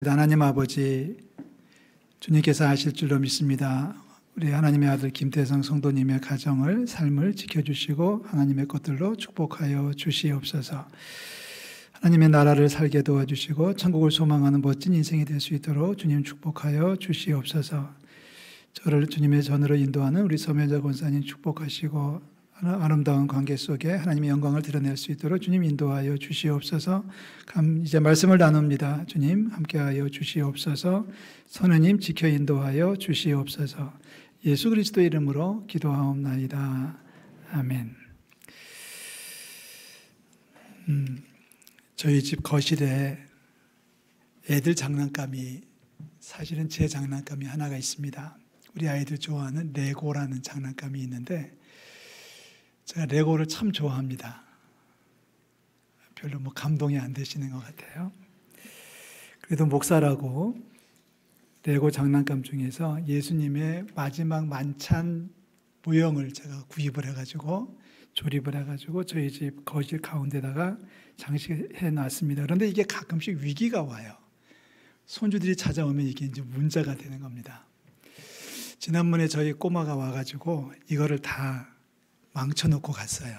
하나님 아버지, 주님께서 하실 줄로 믿습니다. 우리 하나님의 아들 김태성 성도님의 가정을, 삶을 지켜주시고 하나님의 것들로 축복하여 주시옵소서. 하나님의 나라를 살게 도와주시고 천국을 소망하는 멋진 인생이 될 수 있도록 주님 축복하여 주시옵소서. 저를 주님의 전으로 인도하는 우리 서면자 권사님 축복하시고 아름다운 관계 속에 하나님의 영광을 드러낼 수 있도록 주님 인도하여 주시옵소서. 이제 말씀을 나눕니다. 주님 함께하여 주시옵소서. 선우님 지켜 인도하여 주시옵소서. 예수 그리스도의 이름으로 기도하옵나이다. 아멘. 저희 집 거실에 애들 장난감이, 사실은 제 장난감이 하나가 있습니다. 우리 아이들 좋아하는 레고라는 장난감이 있는데 제가 레고를 참 좋아합니다. 별로 감동이 안 되시는 것 같아요. 그래도 목사라고 레고 장난감 중에서 예수님의 마지막 만찬 모형을 제가 구입을 해가지고 조립을 해가지고 저희 집 거실 가운데다가 장식해 놨습니다. 그런데 이게 가끔씩 위기가 와요. 손주들이 찾아오면 이게 이제 문제가 되는 겁니다. 지난번에 저희 꼬마가 와가지고 이거를 다 망쳐놓고 갔어요.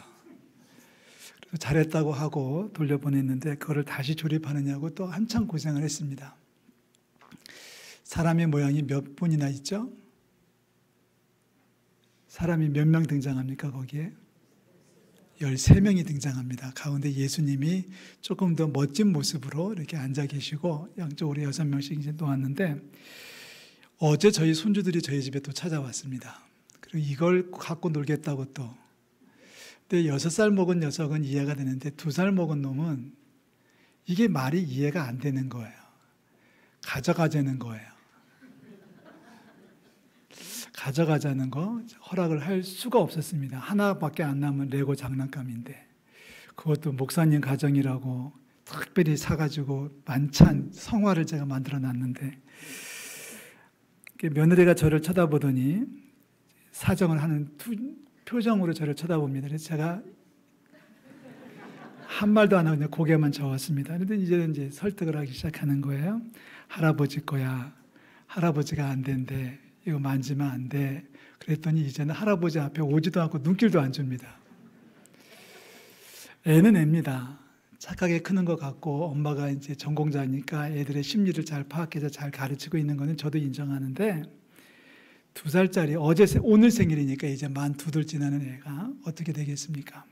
그래서 잘했다고 하고 돌려보냈는데 그거를 다시 조립하느냐고 또 한참 고생을 했습니다. 사람의 모양이 몇 분이나 있죠? 사람이 몇 명 등장합니까 거기에? 13명이 등장합니다. 가운데 예수님이 조금 더 멋진 모습으로 이렇게 앉아 계시고 양쪽으로 6명씩 이제 놓았는데, 어제 저희 손주들이 저희 집에 또 찾아왔습니다. 그리고 이걸 갖고 놀겠다고 또. 근데 6살 먹은 녀석은 이해가 되는데 2살 먹은 놈은 이게 말이 이해가 안 되는 거예요. 가져가자는 거예요. 가져가자는 거 허락을 할 수가 없었습니다. 하나밖에 안 남은 레고 장난감인데, 그것도 목사님 가정이라고 특별히 사가지고 만찬 성화를 제가 만들어 놨는데, 며느리가 저를 쳐다보더니 사정을 하는 표정으로 저를 쳐다봅니다. 그래서 제가 한 말도 안 하고 그냥 고개만 저었습니다. 그런데 이제 설득을 하기 시작하는 거예요. 할아버지 거야. 할아버지가 안 된대. 이거 만지면 안 돼. 그랬더니 이제는 할아버지 앞에 오지도 않고 눈길도 안 줍니다. 애는 애입니다. 착하게 크는 것 같고 엄마가 이제 전공자니까 애들의 심리를 잘 파악해서 잘 가르치고 있는 거는 저도 인정하는데, 2살짜리 오늘 생일이니까 이제 만 2들 지나는 애가 어떻게 되겠습니까?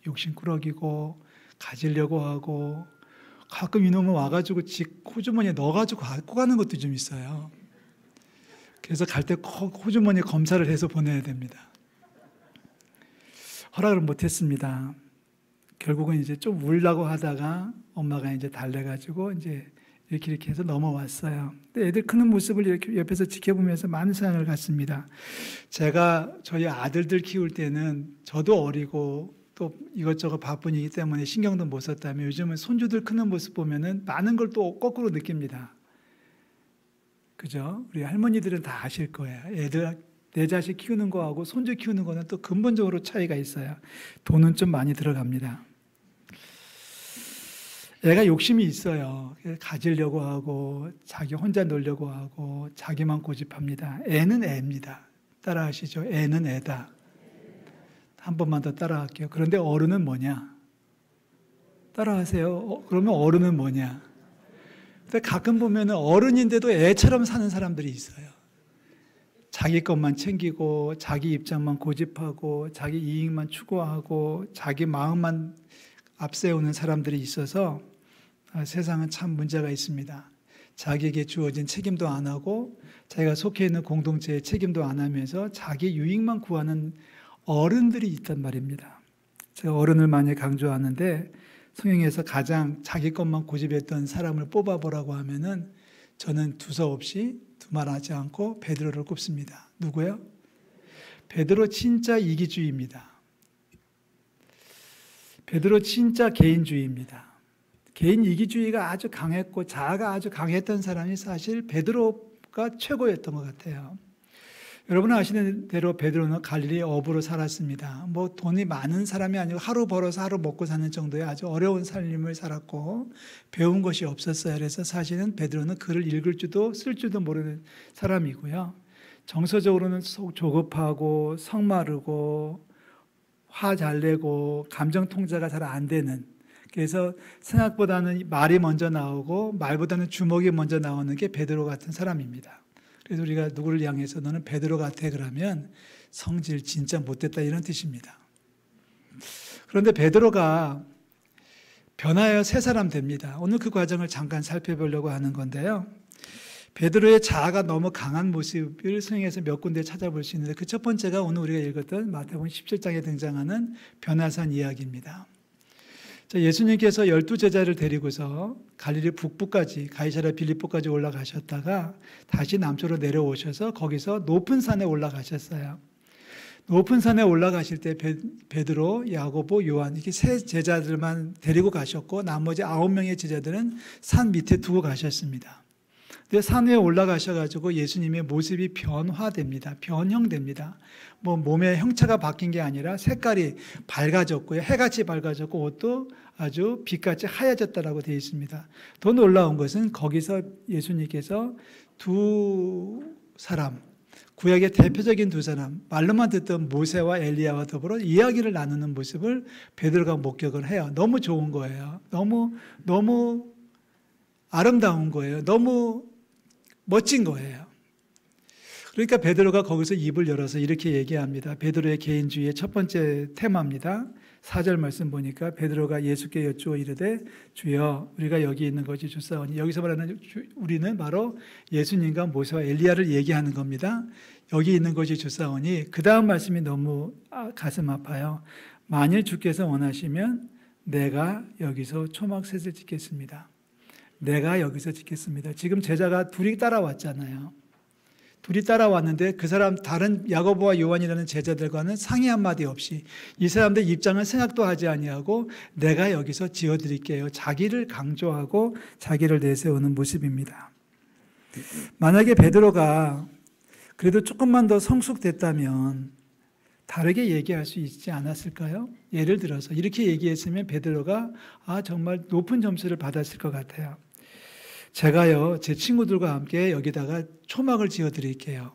욕심꾸러기고 가지려고 하고, 가끔 이놈은 와가지고 지 호주머니에 넣어가지고 갖고 가는 것도 좀 있어요. 그래서 갈 때 꼭 호주머니 검사를 해서 보내야 됩니다. 허락을 못했습니다. 결국은 이제 좀 울라고 하다가 엄마가 이제 달래가지고 이제 이렇게 해서 넘어왔어요. 근데 애들 크는 모습을 이렇게 옆에서 지켜보면서 많은 사랑을 갖습니다. 제가 저희 아들들 키울 때는 저도 어리고 또 이것저것 바쁘기 때문에 신경도 못 썼다면, 요즘은 손주들 크는 모습 보면은 많은 걸 또 거꾸로 느낍니다. 그죠? 우리 할머니들은 다 아실 거예요. 애들, 내 자식 키우는 거하고 손주 키우는 거는 또 근본적으로 차이가 있어요. 돈은 좀 많이 들어갑니다. 애가 욕심이 있어요. 가지려고 하고 자기 혼자 놀려고 하고 자기만 고집합니다. 애는 애입니다. 따라하시죠. 애는 애다. 한 번만 더 따라할게요. 그런데 어른은 뭐냐? 따라하세요. 그러면 어른은 뭐냐? 근데 가끔 보면 어른인데도 애처럼 사는 사람들이 있어요. 자기 것만 챙기고 자기 입장만 고집하고 자기 이익만 추구하고 자기 마음만 앞세우는 사람들이 있어서 세상은 참 문제가 있습니다. 자기에게 주어진 책임도 안 하고 자기가 속해 있는 공동체의 책임도 안 하면서 자기 유익만 구하는 어른들이 있단 말입니다. 제가 어른을 많이 강조하는데, 성경에서 가장 자기 것만 고집했던 사람을 뽑아보라고 하면은 저는 두서없이 두말하지 않고 베드로를 꼽습니다. 누구요? 베드로 진짜 이기주의입니다. 베드로 진짜 개인주의입니다. 개인 이기주의가 아주 강했고 자아가 아주 강했던 사람이 사실 베드로가 최고였던 것 같아요. 여러분은 아시는 대로 베드로는 갈릴리 어부로 살았습니다. 뭐 돈이 많은 사람이 아니고 하루 벌어서 하루 먹고 사는 정도의 아주 어려운 삶을 살았고 배운 것이 없었어요. 그래서 사실은 베드로는 글을 읽을 줄도 쓸 줄도 모르는 사람이고요. 정서적으로는 속 조급하고 성마르고 화 잘 내고 감정 통제가 잘 안 되는, 그래서 생각보다는 말이 먼저 나오고 말보다는 주먹이 먼저 나오는 게 베드로 같은 사람입니다. 그래서 우리가 누구를 향해서 너는 베드로 같아 그러면 성질 진짜 못됐다 이런 뜻입니다. 그런데 베드로가 변하여 새 사람 됩니다. 오늘 그 과정을 잠깐 살펴보려고 하는 건데요. 베드로의 자아가 너무 강한 모습을 성경에서 몇 군데 찾아볼 수 있는데 그 첫 번째가 오늘 우리가 읽었던 마태복음 17장에 등장하는 변화산 이야기입니다. 예수님께서 12제자를 데리고서 갈릴리 북부까지 가이사랴 빌립보까지 올라가셨다가 다시 남쪽으로 내려오셔서 거기서 높은 산에 올라가셨어요. 높은 산에 올라가실 때 베드로, 야고보, 요한 이렇게 세 제자들만 데리고 가셨고 나머지 9명의 제자들은 산 밑에 두고 가셨습니다. 근데 산 위에 올라가셔가지고 예수님의 모습이 변화됩니다. 변형됩니다. 뭐 몸의 형체가 바뀐 게 아니라 색깔이 밝아졌고요. 해같이 밝아졌고 옷도 아주 빛같이 하얘졌다라고 되어 있습니다. 더 놀라운 것은 거기서 예수님께서 두 사람, 구약의 대표적인 두 사람, 말로만 듣던 모세와 엘리야와 더불어 이야기를 나누는 모습을 베드로가 목격을 해요. 너무 좋은 거예요. 너무 아름다운 거예요. 너무 멋진 거예요. 그러니까 베드로가 거기서 입을 열어서 이렇게 얘기합니다. 베드로의 개인주의의 첫 번째 테마입니다. 4절 말씀 보니까 베드로가 예수께 여쭈어 이르되 주여 우리가 여기 있는 것이 좋사오니, 여기서 말하는 우리는 바로 예수님과 모세와 엘리야를 얘기하는 겁니다. 여기 있는 것이 좋사오니 그 다음 말씀이 너무 가슴 아파요. 만일 주께서 원하시면 내가 여기서 초막셋을 짓겠습니다. 내가 여기서 짓겠습니다. 지금 제자가 둘이 따라왔잖아요. 둘이 따라왔는데 그 사람 다른 야고보와 요한이라는 제자들과는 상의 한마디 없이 이 사람들 입장을 생각도 하지 아니하고 내가 여기서 지어드릴게요. 자기를 강조하고 자기를 내세우는 모습입니다. 만약에 베드로가 그래도 조금만 더 성숙됐다면 다르게 얘기할 수 있지 않았을까요? 예를 들어서 이렇게 얘기했으면 베드로가 정말 높은 점수를 받았을 것 같아요. 제가요, 제 친구들과 함께 여기다가 초막을 지어 드릴게요.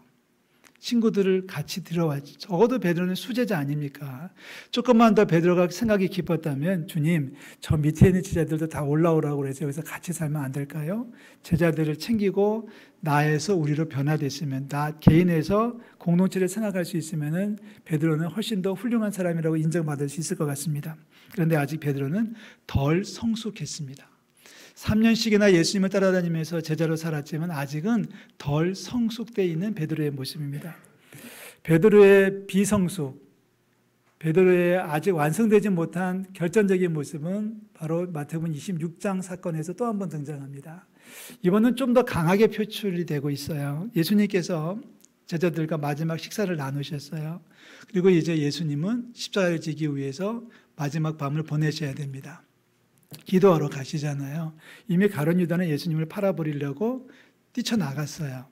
친구들을 같이 들어왔죠. 적어도 베드로는 수제자 아닙니까? 조금만 더 베드로가 생각이 깊었다면 주님, 저 밑에 있는 제자들도 다 올라오라고 그래서 여기서 같이 살면 안 될까요? 제자들을 챙기고 나에서 우리로 변화됐으면, 나 개인에서 공동체를 생각할 수 있으면은 베드로는 훨씬 더 훌륭한 사람이라고 인정받을 수 있을 것 같습니다. 그런데 아직 베드로는 덜 성숙했습니다. 3년씩이나 예수님을 따라다니면서 제자로 살았지만 아직은 덜 성숙되어 있는 베드로의 모습입니다. 베드로의 비성숙, 베드로의 아직 완성되지 못한 결정적인 모습은 바로 마태복음 26장 사건에서 또 한 번 등장합니다. 이번은 좀 더 강하게 표출이 되고 있어요. 예수님께서 제자들과 마지막 식사를 나누셨어요. 그리고 이제 예수님은 십자가를 지기 위해서 마지막 밤을 보내셔야 됩니다. 기도하러 가시잖아요. 이미 가룟 유다는 예수님을 팔아버리려고 뛰쳐나갔어요.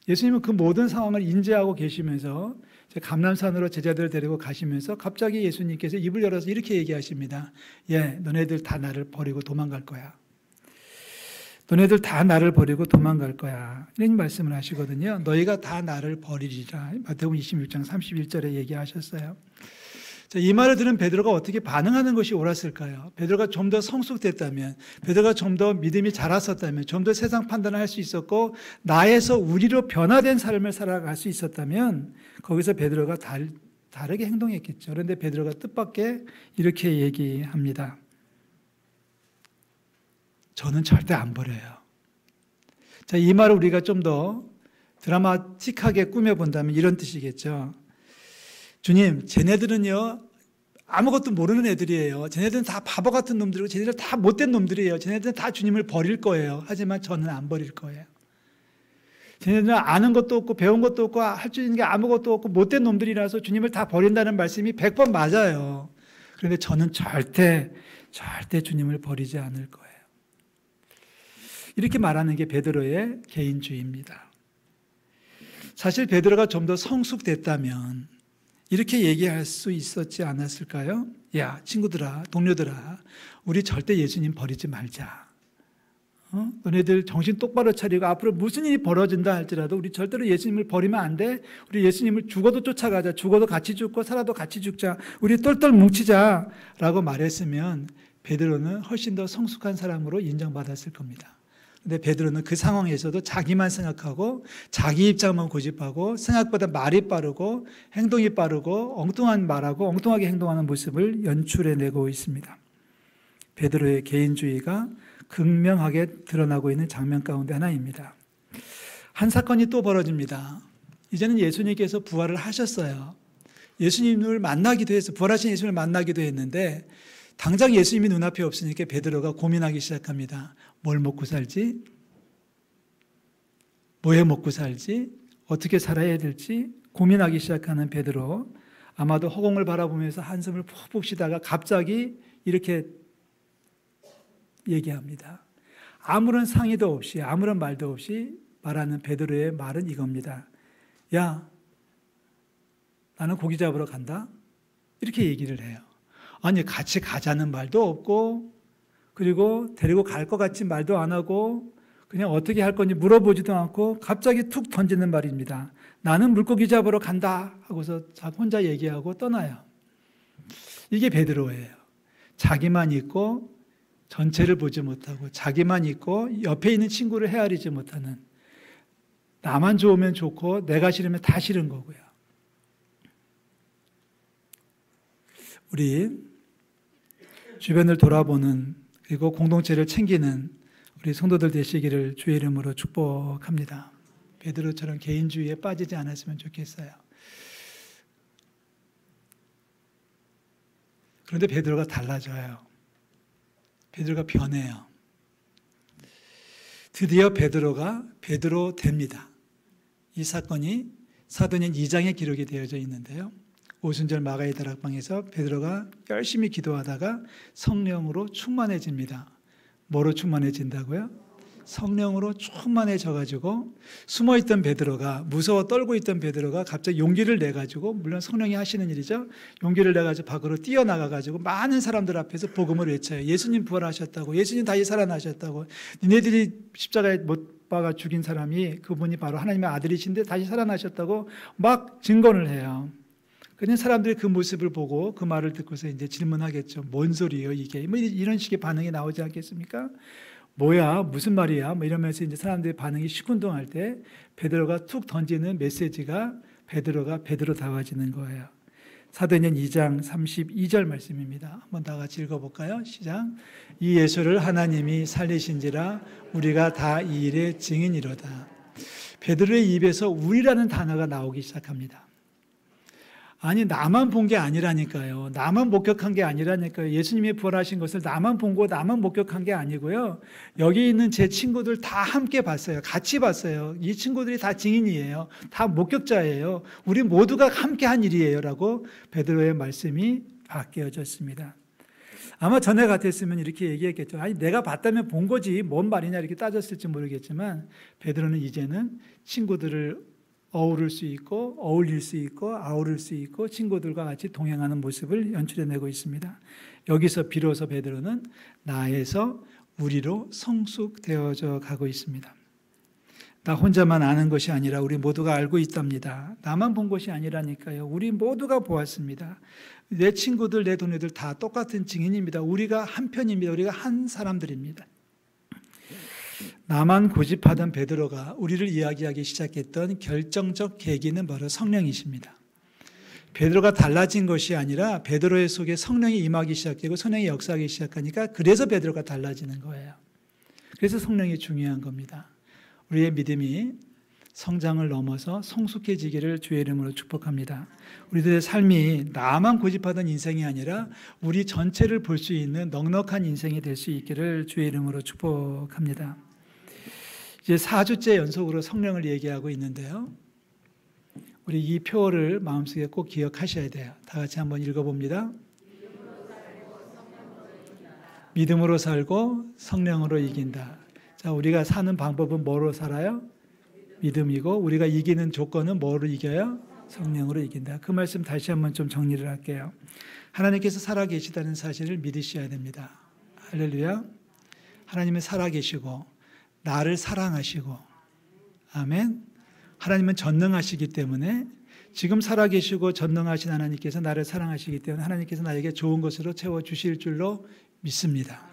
예수님은 그 모든 상황을 인지하고 계시면서 감람산으로 제자들을 데리고 가시면서 갑자기 예수님께서 입을 열어서 이렇게 얘기하십니다. 너네들 다 나를 버리고 도망갈 거야. 너네들 다 나를 버리고 도망갈 거야. 이런 말씀을 하시거든요. 너희가 다 나를 버리리라. 마태복음 26장 31절에 얘기하셨어요. 이 말을 들은 베드로가 어떻게 반응하는 것이 옳았을까요? 베드로가 좀 더 성숙됐다면, 베드로가 좀 더 믿음이 자랐었다면, 좀 더 세상 판단을 할 수 있었고 나에서 우리로 변화된 삶을 살아갈 수 있었다면 거기서 베드로가 다르게 행동했겠죠. 그런데 베드로가 뜻밖의 이렇게 얘기합니다. 저는 절대 안 버려요. 이 말을 우리가 좀 더 드라마틱하게 꾸며본다면 이런 뜻이겠죠. 주님, 쟤네들은요 아무것도 모르는 애들이에요. 쟤네들은 다 바보 같은 놈들이고 쟤네들은 다 못된 놈들이에요. 쟤네들은 다 주님을 버릴 거예요. 하지만 저는 안 버릴 거예요. 쟤네들은 아는 것도 없고 배운 것도 없고 할 수 있는 게 아무것도 없고 못된 놈들이라서 주님을 다 버린다는 말씀이 100번 맞아요. 그런데 저는 절대 주님을 버리지 않을 거예요. 이렇게 말하는 게 베드로의 개인주의입니다. 사실 베드로가 좀 더 성숙됐다면 이렇게 얘기할 수 있었지 않았을까요? 야, 친구들아, 동료들아, 우리 절대 예수님 버리지 말자. 너네들 정신 똑바로 차리고 앞으로 무슨 일이 벌어진다 할지라도 우리 절대로 예수님을 버리면 안 돼. 우리 예수님을 죽어도 쫓아가자. 죽어도 같이 죽고 살아도 같이 죽자. 우리 똘똘 뭉치자 라고 말했으면 베드로는 훨씬 더 성숙한 사람으로 인정받았을 겁니다. 근데 베드로는 그 상황에서도 자기만 생각하고 자기 입장만 고집하고 생각보다 말이 빠르고 행동이 빠르고 엉뚱한 말하고 엉뚱하게 행동하는 모습을 연출해내고 있습니다. 베드로의 개인주의가 극명하게 드러나고 있는 장면 가운데 하나입니다. 한 사건이 또 벌어집니다. 이제는 예수님께서 부활을 하셨어요. 예수님을 만나기도 해서 부활하신 예수님을 만나기도 했는데 당장 예수님이 눈앞에 없으니까 베드로가 고민하기 시작합니다. 뭘 먹고 살지? 뭐해 먹고 살지? 어떻게 살아야 될지 고민하기 시작하는 베드로. 아마도 허공을 바라보면서 한숨을 푹푹 쉬다가 갑자기 이렇게 얘기합니다. 아무런 상의도 없이 아무런 말도 없이 말하는 베드로의 말은 이겁니다. 야, 나는 고기 잡으러 간다. 이렇게 얘기를 해요. 아니, 같이 가자는 말도 없고 그리고 데리고 갈 것 같이 말도 안 하고 그냥 어떻게 할 건지 물어보지도 않고 갑자기 툭 던지는 말입니다. 나는 물고기 잡으러 간다 하고서 혼자 얘기하고 떠나요. 이게 베드로예요. 자기만 있고 전체를 보지 못하고 자기만 있고 옆에 있는 친구를 헤아리지 못하는, 나만 좋으면 좋고 내가 싫으면 다 싫은 거고요. 우리 주변을 돌아보는 그리고 공동체를 챙기는 우리 성도들 되시기를 주의 이름으로 축복합니다. 베드로처럼 개인주의에 빠지지 않았으면 좋겠어요. 그런데 베드로가 달라져요. 베드로가 변해요. 드디어 베드로가 베드로 됩니다. 이 사건이 사도행전 2장에 기록이 되어져 있는데요. 오순절 마가의 다락방에서 베드로가 열심히 기도하다가 성령으로 충만해집니다. 뭐로 충만해진다고요? 성령으로 충만해져가지고 숨어있던 베드로가, 무서워 떨고 있던 베드로가 갑자기 용기를 내가지고, 물론 성령이 하시는 일이죠. 용기를 내가지고 밖으로 뛰어나가가지고 많은 사람들 앞에서 복음을 외쳐요. 예수님 부활하셨다고, 예수님 다시 살아나셨다고, 니네들이 십자가에 못 박아 죽인 사람이 그분이 바로 하나님의 아들이신데 다시 살아나셨다고 막 증거를 해요. 그냥 사람들이 그 모습을 보고 그 말을 듣고서 이제 질문하겠죠. 뭔 소리예요 이게? 뭐 이런 식의 반응이 나오지 않겠습니까? 뭐야, 무슨 말이야? 뭐 이러면서 이제 사람들의 반응이 시큰둥할 때 베드로가 툭 던지는 메시지가 베드로가 베드로다워지는 거예요. 사도행전 2장 32절 말씀입니다. 한번 다 같이 읽어볼까요? 시작. 이 예수를 하나님이 살리신지라 우리가 다 이 일의 증인이로다. 베드로의 입에서 우리라는 단어가 나오기 시작합니다. 아니, 나만 본 게 아니라니까요. 나만 목격한 게 아니라니까요. 예수님이 부활하신 것을 나만 본 거, 나만 목격한 게 아니고요. 여기 있는 제 친구들 다 함께 봤어요. 같이 봤어요. 이 친구들이 다 증인이에요. 다 목격자예요. 우리 모두가 함께 한 일이에요. 라고 베드로의 말씀이 바뀌어졌습니다. 아마 전에 같았으면 이렇게 얘기했겠죠. 아니, 내가 봤다면 본 거지. 뭔 말이냐 이렇게 따졌을지 모르겠지만 베드로는 이제는 친구들을 어우를 수 있고 어울릴 수 있고 아우를 수 있고 친구들과 같이 동행하는 모습을 연출해내고 있습니다. 여기서 비로소 베드로는 나에서 우리로 성숙되어져 가고 있습니다. 나 혼자만 아는 것이 아니라 우리 모두가 알고 있답니다. 나만 본 것이 아니라니까요. 우리 모두가 보았습니다. 내 친구들, 내 동료들 다 똑같은 증인입니다. 우리가 한 편입니다. 우리가 한 사람들입니다. 나만 고집하던 베드로가 우리를 이야기하기 시작했던 결정적 계기는 바로 성령이십니다. 베드로가 달라진 것이 아니라 베드로의 속에 성령이 임하기 시작되고 성령이 역사하기 시작하니까 그래서 베드로가 달라지는 거예요. 그래서 성령이 중요한 겁니다. 우리의 믿음이 성장을 넘어서 성숙해지기를 주의 이름으로 축복합니다. 우리들의 삶이 나만 고집하던 인생이 아니라 우리 전체를 볼 수 있는 넉넉한 인생이 될 수 있기를 주의 이름으로 축복합니다. 이제 4주째 연속으로 성령을 얘기하고 있는데요. 우리 이 표를 마음속에 꼭 기억하셔야 돼요. 다 같이 한번 읽어봅니다. 믿음으로 살고 성령으로 이긴다. 자, 우리가 사는 방법은 뭐로 살아요? 믿음이고 우리가 이기는 조건은 뭐로 이겨요? 성령으로 이긴다. 그 말씀 다시 한번 좀 정리를 할게요. 하나님께서 살아계시다는 사실을 믿으셔야 됩니다. 할렐루야. 하나님은 살아계시고 나를 사랑하시고, 아멘. 하나님은 전능하시기 때문에, 지금 살아계시고 전능하신 하나님께서 나를 사랑하시기 때문에 하나님께서 나에게 좋은 것으로 채워주실 줄로 믿습니다.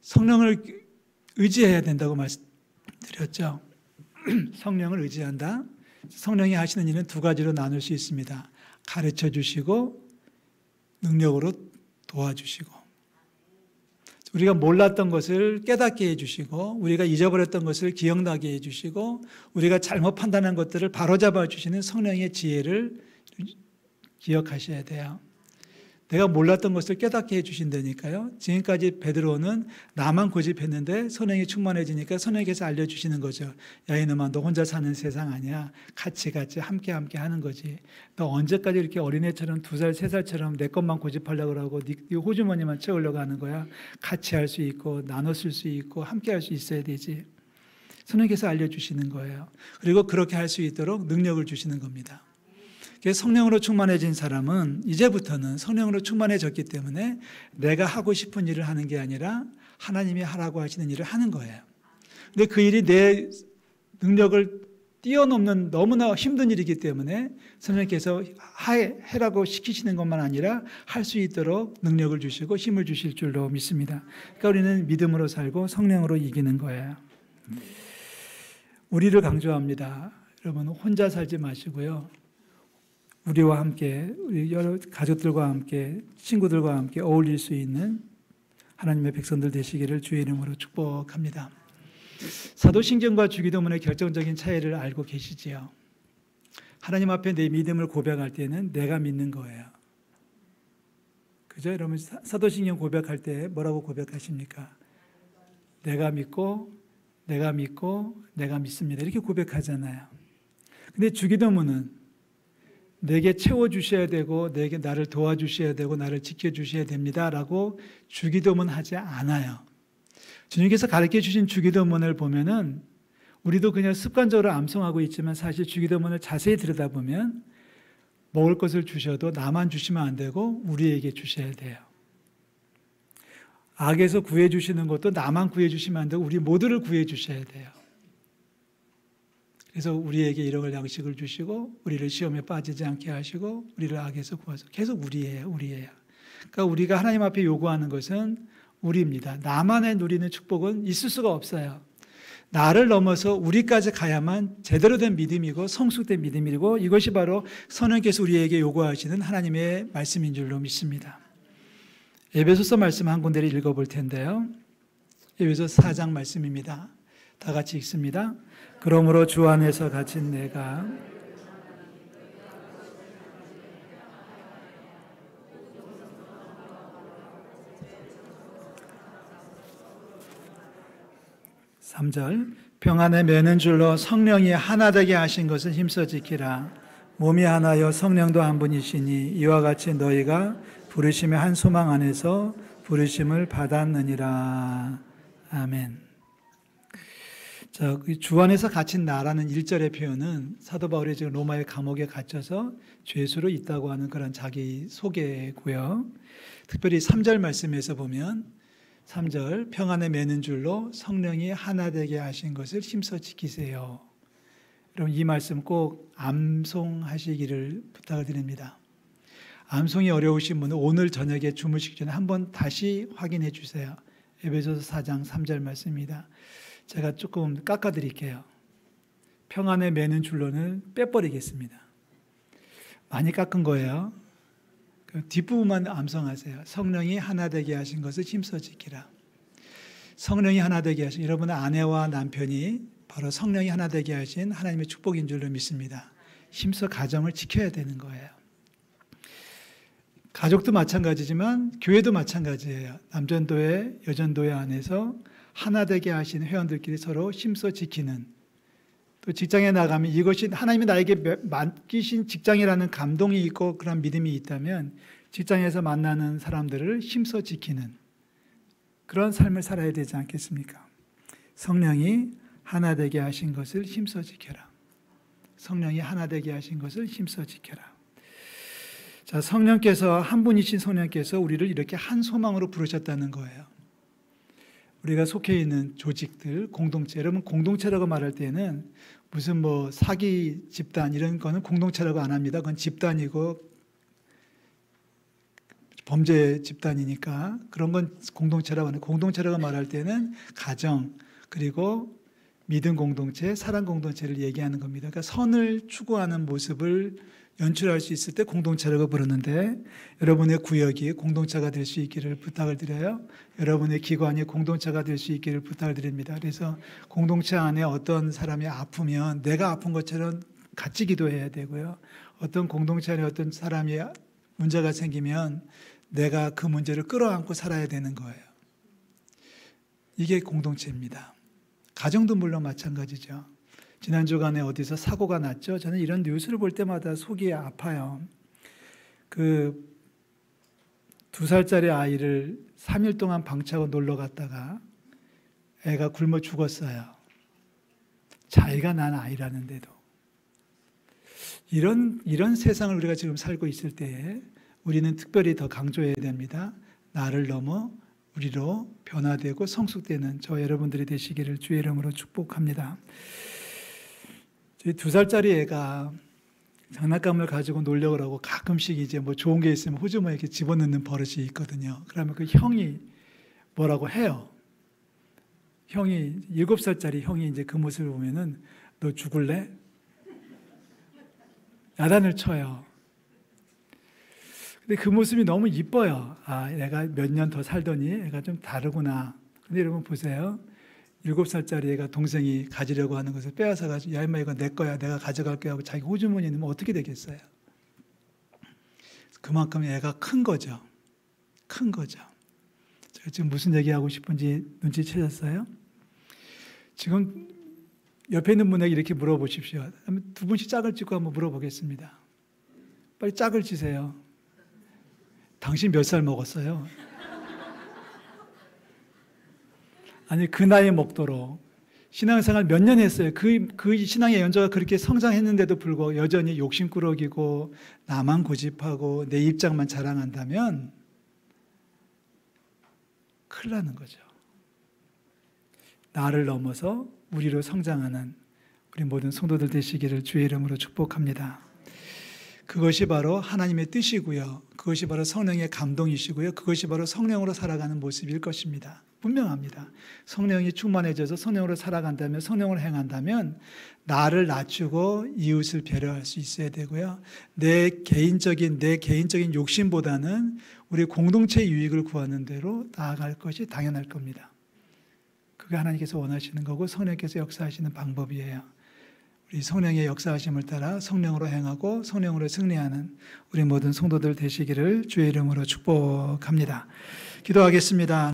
성령을 의지해야 된다고 말씀드렸죠. 성령을 의지한다. 성령이 하시는 일은 두 가지로 나눌 수 있습니다. 가르쳐 주시고 능력으로 도와주시고, 우리가 몰랐던 것을 깨닫게 해주시고, 우리가 잊어버렸던 것을 기억나게 해주시고, 우리가 잘못 판단한 것들을 바로잡아 주시는 성령의 지혜를 기억하셔야 돼요. 내가 몰랐던 것을 깨닫게 해주신다니까요. 지금까지 베드로는 나만 고집했는데 성령이 충만해지니까 성령께서 알려주시는 거죠. 야, 이놈아, 너 혼자 사는 세상 아니야. 같이 함께 하는 거지. 너 언제까지 이렇게 어린애처럼 2살, 3살처럼 내 것만 고집하려고 하고 네 호주머니만 채우려고 하는 거야. 같이 할 수 있고 나눠 쓸 수 있고 함께 할 수 있어야 되지. 성령께서 알려주시는 거예요. 그리고 그렇게 할 수 있도록 능력을 주시는 겁니다. 성령으로 충만해진 사람은 이제부터는 성령으로 충만해졌기 때문에 내가 하고 싶은 일을 하는 게 아니라 하나님이 하라고 하시는 일을 하는 거예요. 근데 그 일이 내 능력을 뛰어넘는 너무나 힘든 일이기 때문에 성령께서 해라고 시키시는 것만 아니라 할 수 있도록 능력을 주시고 힘을 주실 줄로 믿습니다. 그러니까 우리는 믿음으로 살고 성령으로 이기는 거예요. 우리를 강조합니다. 여러분, 혼자 살지 마시고요. 우리와 함께, 우리 여러 가족들과 함께, 친구들과 함께 어울릴 수 있는 하나님의 백성들 되시기를 주의 이름으로 축복합니다. 사도신경과 주기도문의 결정적인 차이를 알고 계시지요. 하나님 앞에 내 믿음을 고백할 때는 내가 믿는 거예요. 그죠? 여러분, 사도신경 고백할 때 뭐라고 고백하십니까? 내가 믿고, 내가 믿습니다. 이렇게 고백하잖아요. 근데 주기도문은 내게 채워주셔야 되고 내게 나를 도와주셔야 되고 나를 지켜주셔야 됩니다라고 주기도문 하지 않아요. 주님께서 가르쳐 주신 주기도문을 보면은 우리도 그냥 습관적으로 암송하고 있지만 사실 주기도문을 자세히 들여다보면 먹을 것을 주셔도 나만 주시면 안 되고 우리에게 주셔야 돼요. 악에서 구해 주시는 것도 나만 구해 주시면 안 되고 우리 모두를 구해 주셔야 돼요. 그래서 우리에게 일용할 양식을 주시고 우리를 시험에 빠지지 않게 하시고 우리를 악에서 구하소. 계속 우리예요. 그러니까 우리가 하나님 앞에 요구하는 것은 우리입니다. 나만의 누리는 축복은 있을 수가 없어요. 나를 넘어서 우리까지 가야만 제대로 된 믿음이고 성숙된 믿음이고 이것이 바로 성령께서 우리에게 요구하시는 하나님의 말씀인 줄로 믿습니다. 에베소서 말씀 한 군데를 읽어볼 텐데요. 에베소서 4장 말씀입니다. 다 같이 읽습니다. 그러므로 주 안에서 갇힌 내가 3절 평안에 매는 줄로 성령이 하나 되게 하신 것을 힘써 지키라. 몸이 하나여 성령도 한 분이시니 이와 같이 너희가 부르심의 한 소망 안에서 부르심을 받았느니라. 아멘. 자, 주 안에서 갇힌 나라는 1절의 표현은 사도 바울이 지금 로마의 감옥에 갇혀서 죄수로 있다고 하는 그런 자기 소개고요. 특별히 3절 말씀에서 보면 3절 평안에 매는 줄로 성령이 하나 되게 하신 것을 힘써 지키세요. 여러분 이 말씀 꼭 암송하시기를 부탁을 드립니다. 암송이 어려우신 분은 오늘 저녁에 주무시기 전에 한번 다시 확인해 주세요. 에베소서 4장 3절 말씀입니다. 제가 조금 깎아드릴게요. 평안에 매는 줄로는 빼버리겠습니다. 많이 깎은 거예요. 그 뒷부분만 암송하세요. 성령이 하나 되게 하신 것을 힘써 지키라. 성령이 하나 되게 하신 여러분의 아내와 남편이 바로 성령이 하나 되게 하신 하나님의 축복인 줄로 믿습니다. 힘써 가정을 지켜야 되는 거예요. 가족도 마찬가지지만 교회도 마찬가지예요. 남전도회, 여전도회 안에서 하나 되게 하신 회원들끼리 서로 힘써 지키는, 또 직장에 나가면 이것이 하나님이 나에게 맡기신 직장이라는 감동이 있고 그런 믿음이 있다면 직장에서 만나는 사람들을 힘써 지키는 그런 삶을 살아야 되지 않겠습니까? 성령이 하나 되게 하신 것을 힘써 지켜라. 성령이 하나 되게 하신 것을 힘써 지켜라. 자, 성령께서, 한 분이신 성령께서 우리를 이렇게 한 소망으로 부르셨다는 거예요. 우리가 속해 있는 조직들, 공동체, 여러분 공동체라고 말할 때는 무슨 뭐 사기 집단 이런 거는 공동체라고 안 합니다. 그건 집단이고 범죄 집단이니까 그런 건 공동체라고 하는, 공동체라고 말할 때는 가정, 그리고 믿음 공동체, 사랑 공동체를 얘기하는 겁니다. 그러니까 선을 추구하는 모습을 연출할 수 있을 때 공동체라고 부르는데, 여러분의 구역이 공동체가 될 수 있기를 부탁을 드려요. 여러분의 기관이 공동체가 될 수 있기를 부탁을 드립니다. 그래서 공동체 안에 어떤 사람이 아프면 내가 아픈 것처럼 같이 기도해야 되고요. 어떤 공동체 안에 어떤 사람이 문제가 생기면 내가 그 문제를 끌어안고 살아야 되는 거예요. 이게 공동체입니다. 가정도 물론 마찬가지죠. 지난 주간에 어디서 사고가 났죠. 저는 이런 뉴스를 볼 때마다 속이 아파요. 그 2살짜리 아이를 3일 동안 방치하고 놀러 갔다가 애가 굶어 죽었어요. 자기가 난 아이라는데도. 이런 세상을 우리가 지금 살고 있을 때에 우리는 특별히 더 강조해야 됩니다. 나를 넘어 우리로 변화되고 성숙되는 저 여러분들이 되시기를 주의 이름으로 축복합니다. 2살짜리 애가 장난감을 가지고 놀려고 하고 가끔씩 이제 뭐 좋은 게 있으면 호주머니에 이렇게 집어넣는 버릇이 있거든요. 그러면 그 형이 뭐라고 해요. 형이 7살짜리 형이 이제 그 모습을 보면은 너 죽을래? 야단을 쳐요. 근데 그 모습이 너무 이뻐요. 아, 내가 몇 년 더 살더니 애가 좀 다르구나. 근데 여러분 보세요. 7살짜리 애가 동생이 가지려고 하는 것을 빼앗아가지고 야 임마 이거 내 거야 내가 가져갈게 하고 자기 호주머니에 넣으면 어떻게 되겠어요? 그만큼 애가 큰 거죠. 큰 거죠. 제가 지금 무슨 얘기하고 싶은지 눈치채셨어요? 지금 옆에 있는 분에게 이렇게 물어보십시오. 두 분씩 짝을 찍고 한번 물어보겠습니다. 빨리 짝을 지세요. 당신 몇 살 먹었어요? 아니 그 나이에 먹도록 신앙생활 몇 년 했어요. 그 신앙의 연조가 그렇게 성장했는데도 불구하고 여전히 욕심꾸러기고 나만 고집하고 내 입장만 자랑한다면 큰일 나는 거죠. 나를 넘어서 우리로 성장하는 우리 모든 성도들 되시기를 주의 이름으로 축복합니다. 그것이 바로 하나님의 뜻이고요. 그것이 바로 성령의 감동이시고요. 그것이 바로 성령으로 살아가는 모습일 것입니다. 분명합니다. 성령이 충만해져서 성령으로 살아간다면, 성령으로 행한다면 나를 낮추고 이웃을 배려할 수 있어야 되고요. 내 개인적인 욕심보다는 우리 공동체 유익을 구하는 대로 나아갈 것이 당연할 겁니다. 그게 하나님께서 원하시는 거고 성령께서 역사하시는 방법이에요. 우리 성령의 역사하심을 따라 성령으로 행하고 성령으로 승리하는 우리 모든 성도들 되시기를 주의 이름으로 축복합니다. 기도하겠습니다.